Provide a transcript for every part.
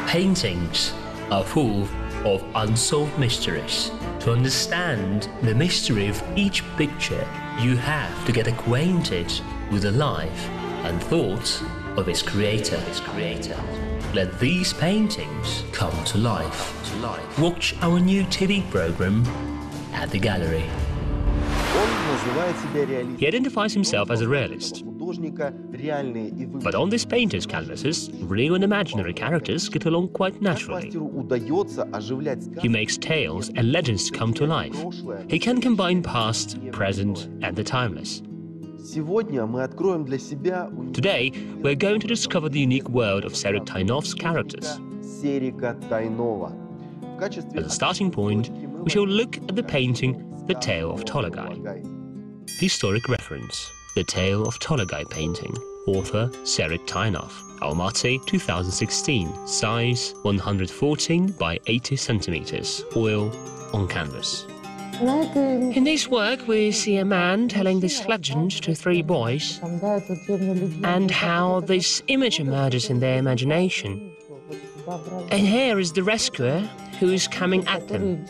Paintings are full of unsolved mysteries. To understand the mystery of each picture, you have to get acquainted with the life and thoughts of its creator. Let these paintings come to life. Watch our new TV program at the gallery. He identifies himself as a realist. But on this painter's canvases, real and imaginary characters get along quite naturally. He makes tales and legends come to life. He can combine past, present, and the timeless. Today, we're going to discover the unique world of Serik Tainov's characters. As a starting point, we shall look at the painting The Tale of Tolagai. Historic reference: The Tale of Tolagai painting. Author Serik Tainov. Almaty, 2016. Size 114 by 80 centimeters. Oil on canvas. In this work, we see a man telling this legend to three boys, and how this image emerges in their imagination. And here is the rescuer who is coming at them.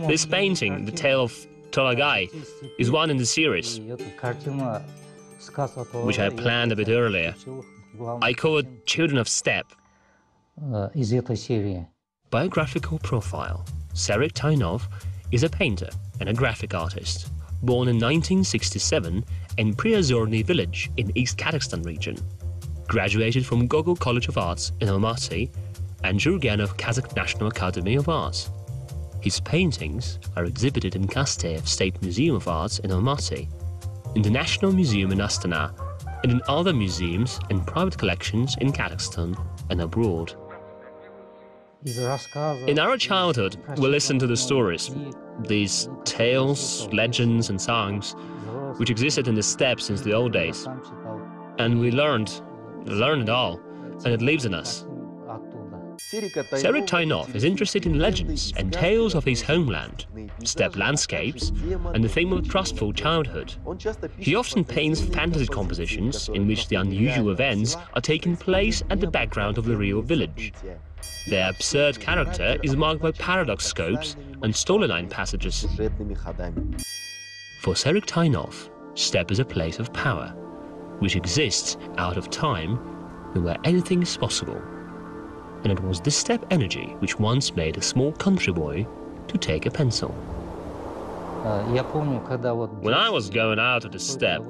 This painting, The Tale of Tolagai, is one in the series, which I planned a bit earlier. I call it Children of Steppe. Biographical profile. Serik Tainov is a painter and a graphic artist, born in 1967 in Priazorny village in East Kazakhstan region. Graduated from Gogol College of Arts in Almaty and Jurganov Kazakh National Academy of Arts. His paintings are exhibited in Kastev State Museum of Arts in Almaty, in the National Museum in Astana, and in other museums and private collections in Kazakhstan and abroad. In our childhood, we listened to the stories, these tales, legends and songs, which existed in the steppe since the old days. And we learned it all, and it lives in us. Serik Tainov is interested in legends and tales of his homeland, steppe landscapes, and the theme of trustful childhood. He often paints fantasy compositions in which the unusual events are taking place at the background of the real village. Their absurd character is marked by paradox scopes and storyline passages. For Serik Tainov, steppe is a place of power, which exists out of time and where anything is possible. And it was this steppe energy which once made a small country boy to take a pencil. When I was going out of the steppe,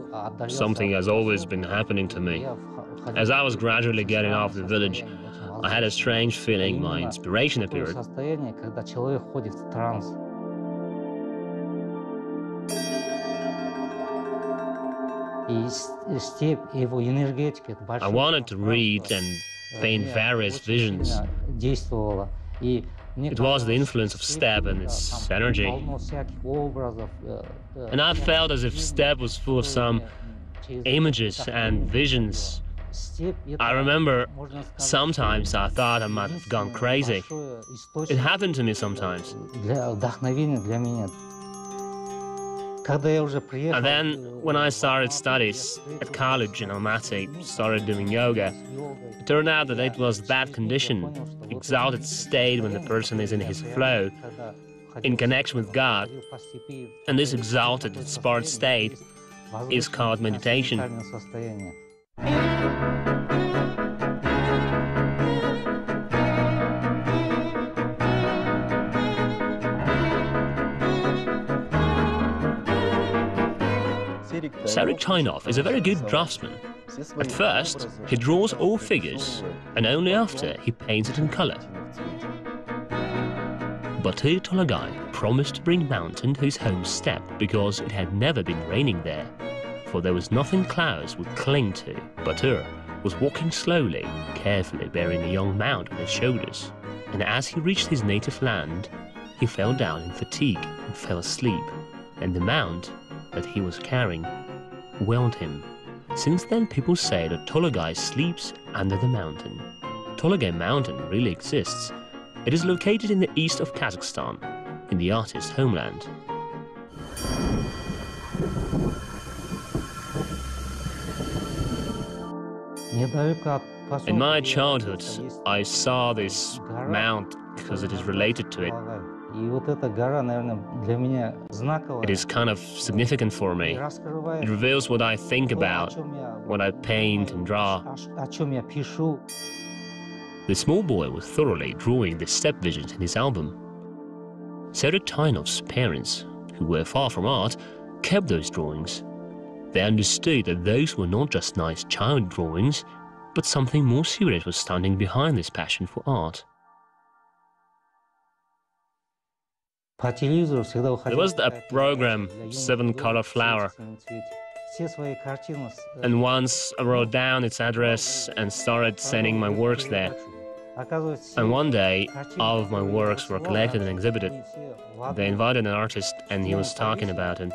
something has always been happening to me. As I was gradually getting off the village, I had a strange feeling my inspiration appeared. I wanted to read and paint various visions. It was the influence of steppe and its energy. And I felt as if steppe was full of some images and visions. I remember sometimes I thought I might have gone crazy. It happened to me sometimes. And then, when I started studies at college in Almaty, started doing yoga, it turned out that it was that condition, exalted state when the person is in his flow, in connection with God. And this exalted, inspired state is called meditation. Serik Tainov is a very good draftsman. At first, he draws all figures, and only after he paints it in color. Batyr Tolagai promised to bring mountain to his home steppe because it had never been raining there, for there was nothing clouds would cling to. Batyr was walking slowly, carefully bearing a young mount on his shoulders, and as he reached his native land, he fell down in fatigue and fell asleep, and the mount that he was carrying whelmed him. Since then, people say that Tolagai sleeps under the mountain. Tolagai mountain really exists. It is located in the east of Kazakhstan, in the artist's homeland. In my childhood, I saw this mount because it is related to it. It is kind of significant for me. It reveals what I think about, what I paint and draw. The small boy was thoroughly drawing the step visions in his album. Serik Tainov's parents, who were far from art, kept those drawings. They understood that those were not just nice child drawings, but something more serious was standing behind this passion for art. There was a program, 7-Color Flower, and once I wrote down its address and started sending my works there. And one day, all of my works were collected and exhibited. They invited an artist and he was talking about it.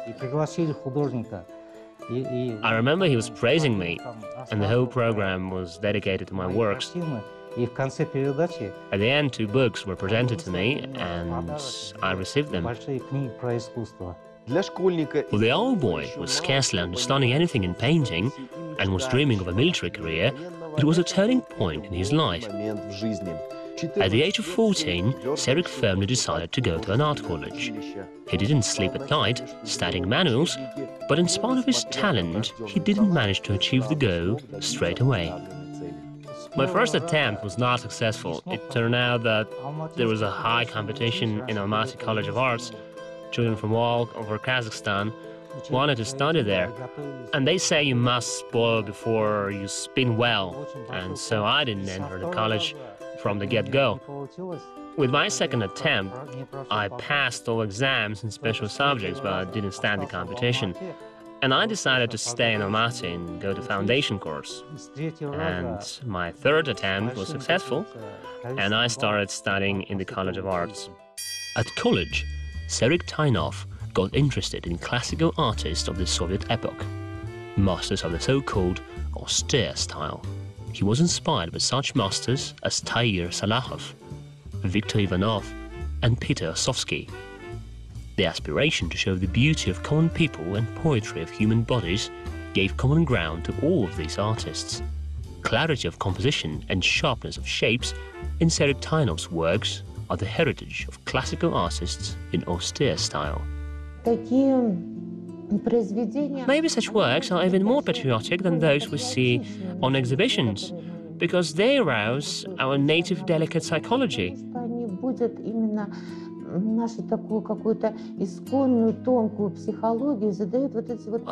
I remember he was praising me, and the whole program was dedicated to my works. At the end, 2 books were presented to me, and I received them. For the old boy, who was scarcely understanding anything in painting and was dreaming of a military career, it was a turning point in his life. At the age of 14, Serik firmly decided to go to an art college. He didn't sleep at night, studying manuals, but in spite of his talent, he didn't manage to achieve the goal straight away. My first attempt was not successful. It turned out that there was a high competition in Almaty College of Arts. Children from all over Kazakhstan wanted to study there, and they say you must spoil before you spin well, and so I didn't enter the college from the get-go. With my second attempt, I passed all exams in special subjects, but didn't stand the competition. And I decided to stay in Almaty and go to foundation course. And my third attempt was successful, and I started studying in the College of Arts. At college, Serik Tainov got interested in classical artists of the Soviet epoch, masters of the so-called austere style. He was inspired by such masters as Tair Salahov, Viktor Ivanov, and Peter Osovsky. The aspiration to show the beauty of common people and poetry of human bodies gave common ground to all of these artists. Clarity of composition and sharpness of shapes in Serik Tainov's works are the heritage of classical artists in austere style. Maybe such works are even more patriotic than those we see on exhibitions, because they arouse our native delicate psychology.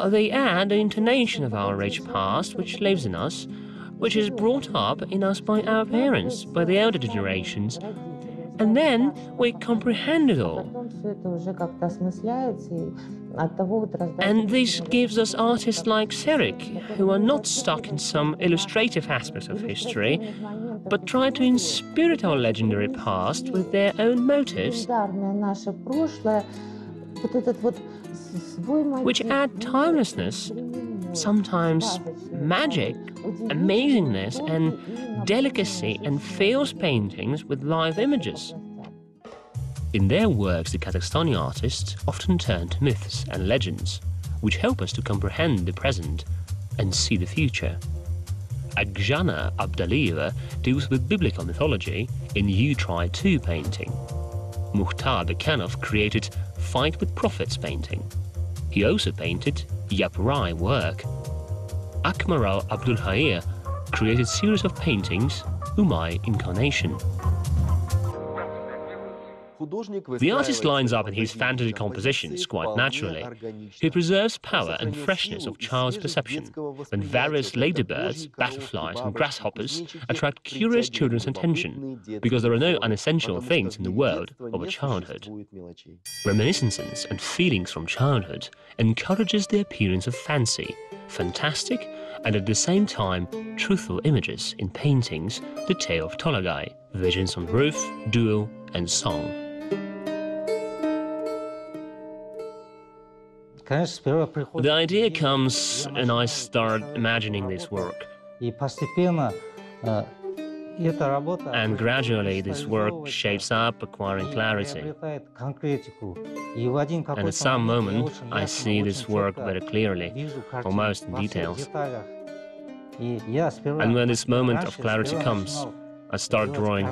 They add the intonation of our rich past, which lives in us, which is brought up in us by our parents, by the elder generations, and then we comprehend it all. And this gives us artists like Serik, who are not stuck in some illustrative aspects of history, but try to inspirit our legendary past with their own motives, which add timelessness, sometimes magic, amazingness, and delicacy, and fills paintings with live images. In their works, the Kazakhstani artists often turn to myths and legends, which help us to comprehend the present and see the future. Akjana Abdalieva deals with biblical mythology in You Try To painting. Mukhtar Bekhanov created Fight with Prophets painting. He also painted Yapurai work. Akmaral Abdulhair created series of paintings Umay Incarnation. The artist lines up in his fantasy compositions quite naturally. He preserves power and freshness of child's perception, when various ladybirds, butterflies and grasshoppers attract curious children's attention, because there are no unessential things in the world of a childhood. Reminiscences and feelings from childhood encourages the appearance of fancy, fantastic and at the same time truthful images in paintings, the tale of Tolagai, visions on roof, duel and song. The idea comes and I start imagining this work. And gradually this work shapes up, acquiring clarity. And at some moment I see this work very clearly, almost in details. And when this moment of clarity comes, I start drawing,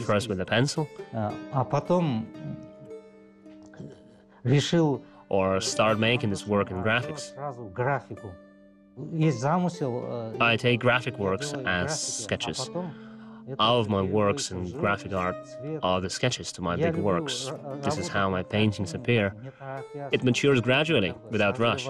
first with a pencil, or start making this work in graphics. I take graphic works as sketches. All of my works in graphic art are the sketches to my big works. This is how my paintings appear. It matures gradually, without rush.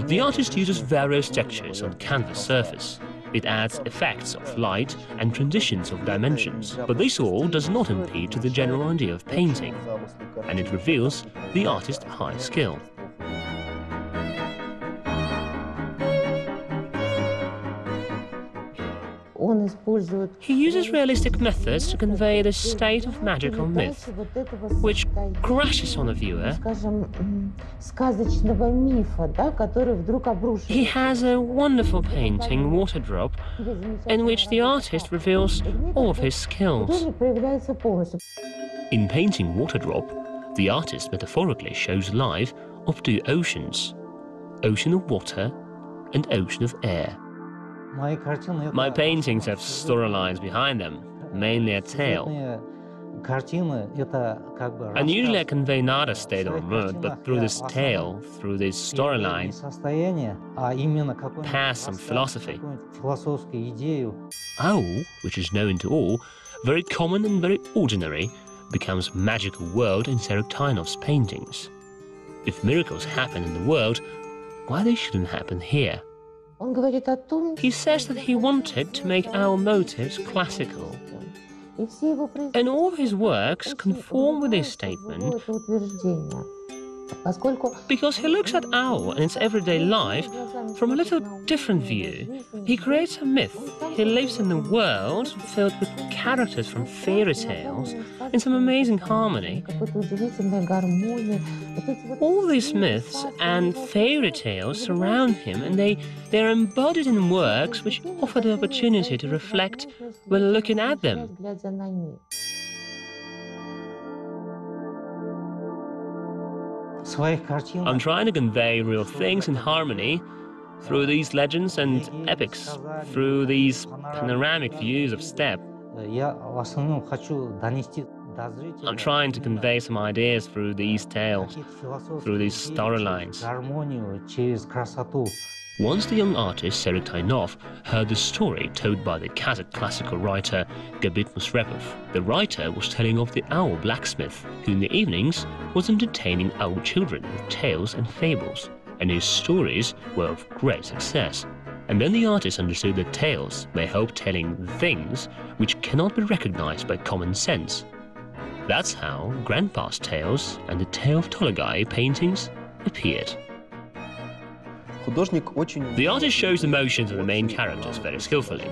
The artist uses various textures on canvas surface. It adds effects of light and transitions of dimensions, but this all does not impede to the general idea of painting, and it reveals the artist's high skill. He uses realistic methods to convey the state of magical myth, which crashes on the viewer. He has a wonderful painting, Water Drop, in which the artist reveals all of his skills. In painting Water Drop, the artist metaphorically shows life of two oceans, ocean of water and ocean of air. My paintings have storylines behind them, mainly a tale. And usually I convey not a state or mood, but through this tale, through this storyline, pass some philosophy. Owl, which is known to all, very common and very ordinary, becomes magical world in Serik Tainov's paintings. If miracles happen in the world, why they shouldn't happen here? He says that he wanted to make our motives classical. And all his works conform with this statement because he looks at owl and its everyday life from a little different view. He creates a myth. He lives in a world filled with characters from fairy tales in some amazing harmony. All these myths and fairy tales surround him, and they are embodied in works which offer the opportunity to reflect when looking at them. I'm trying to convey real things in harmony through these legends and epics, through these panoramic views of steppe. I'm trying to convey some ideas through these tales, through these storylines. Once the young artist Serik Tainov heard the story told by the Kazakh classical writer Jibek. The writer was telling of the owl blacksmith, who in the evenings was entertaining owl children with tales and fables, and his stories were of great success. And then the artist understood that tales may help telling things which cannot be recognized by common sense. That's how Grandpa's Tales and the Tale of Tolagai paintings appeared. The artist shows emotions of the main characters very skillfully.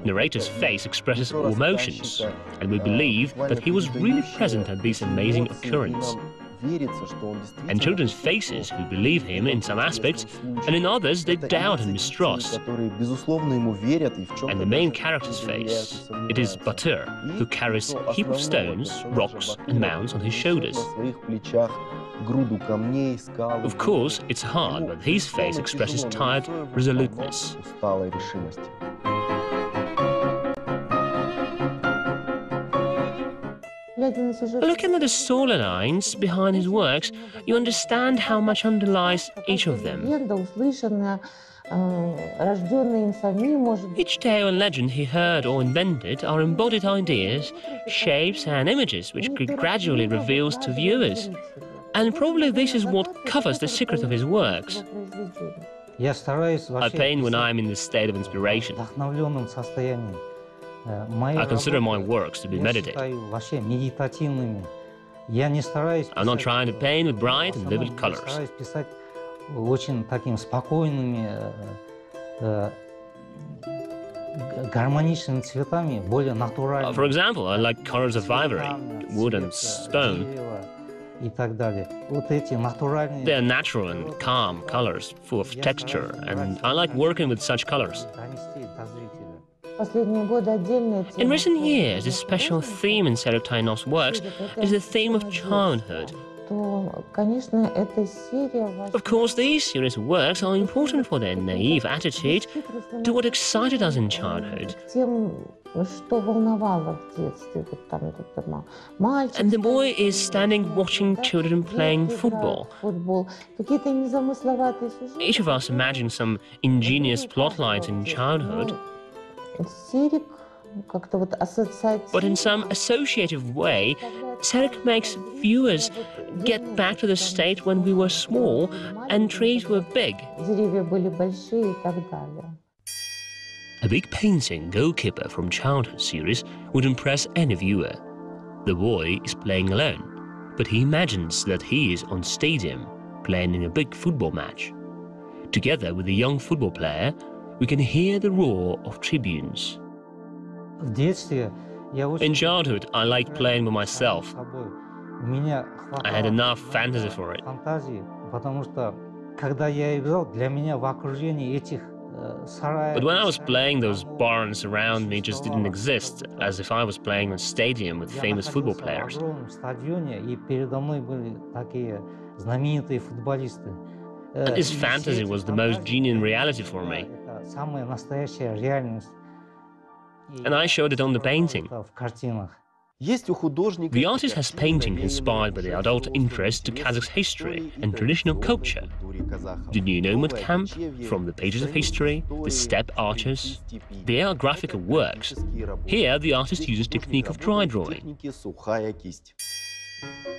Narrator's face expresses all emotions, and we believe that he was really present at this amazing occurrence. And children's faces who believe him in some aspects, and in others they doubt and mistrust. And the main character's face, it is Batur, who carries a heap of stones, rocks and mounds on his shoulders. Of course, it's hard, but his face expresses tired resoluteness. Looking at the storylines behind his works, you understand how much underlies each of them. Each tale and legend he heard or invented are embodied ideas, shapes and images which he gradually reveals to viewers. And probably this is what covers the secret of his works. I paint when I am in this state of inspiration. I consider my works to be meditative. I'm not trying to paint with bright and vivid colors. For example, I like colors of ivory, wood and stone. They are natural and calm colors, full of texture, and I like working with such colors. In recent years, a special theme in Serik Tainov's works is the theme of childhood. Of course, these series of works are important for their naive attitude to what excited us in childhood. And the boy is standing watching children playing football. Each of us imagine some ingenious plot lines in childhood, but in some associative way, Serik makes viewers get back to the state when we were small and trees were big. A big painting Goalkeeper from Childhood series would impress any viewer. The boy is playing alone, but he imagines that he is on stadium playing in a big football match. Together with the young football player, we can hear the roar of tribunes. In childhood, I liked playing with myself. I had enough fantasy for it. But when I was playing, those barns around me just didn't exist, as if I was playing in a stadium with famous football players. And this fantasy was the most genuine reality for me. And I showed it on the painting. The artist has painting inspired by the adult interest to Kazakh history and traditional culture. The new nomad camp, from the pages of history, the steppe archers. They are graphical works. Here, the artist uses technique of dry drawing.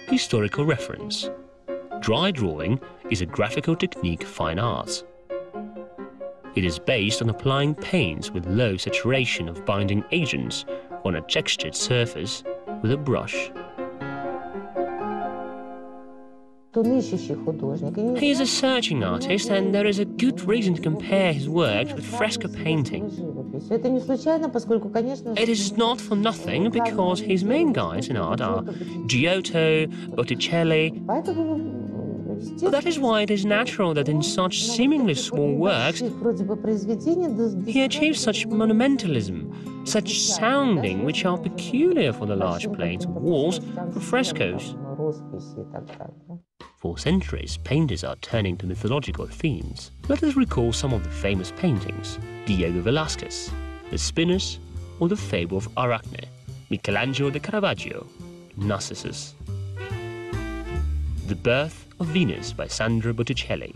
Historical reference. Dry drawing is a graphical technique of fine arts. It is based on applying paints with low saturation of binding agents on a textured surface with a brush. He is a searching artist, and there is a good reason to compare his works with fresco painting. It is not for nothing, because his main guides in art are Giotto, Botticelli. That is why it is natural that in such seemingly small works, he achieves such monumentalism, such sounding which are peculiar for the large plains of walls for frescoes. For centuries, painters are turning to mythological themes. Let us recall some of the famous paintings: Diego Velázquez, The Spinners, or The Fable of Arachne, Michelangelo de Caravaggio, Narcissus. The Birth of Venus by Sandro Botticelli.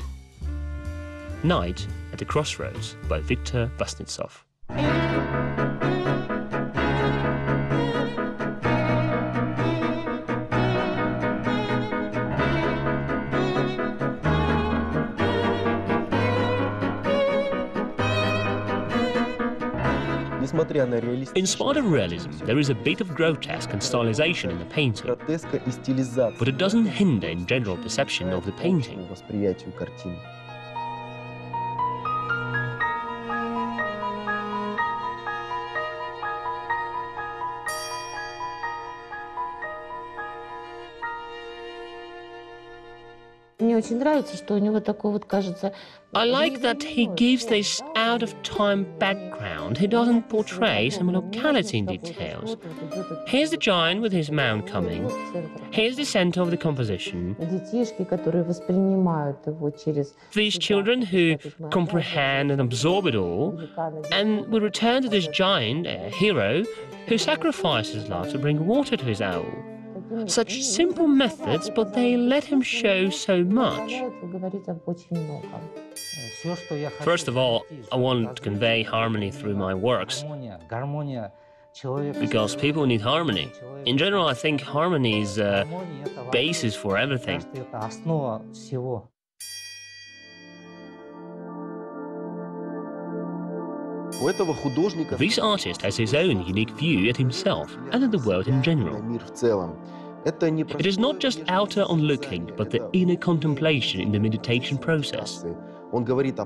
Night at the Crossroads by Victor Vasnetsov. In spite of realism, there is a bit of grotesque and stylization in the painting, but it doesn't hinder in general perception of the painting. I like that he gives this out-of-time background. He doesn't portray some locality in details. Here's the giant with his mount coming. Here's the center of the composition. These children who comprehend and absorb it all. And we return to this giant, a hero, who sacrifices his life to bring water to his owl. Such simple methods, but they let him show so much. First of all, I want to convey harmony through my works, because people need harmony. In general, I think harmony is a basis for everything. This artist has his own unique view at himself and at the world in general. It is not just outer onlooking, but the inner contemplation in the meditation process.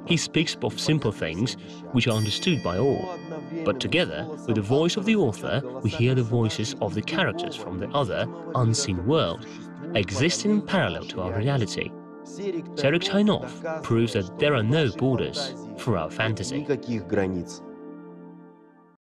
He speaks of simple things which are understood by all, but together with the voice of the author, we hear the voices of the characters from the other, unseen world. existing parallel to our reality. Serik Tainov proves that there are no borders for our fantasy. Никаких границ.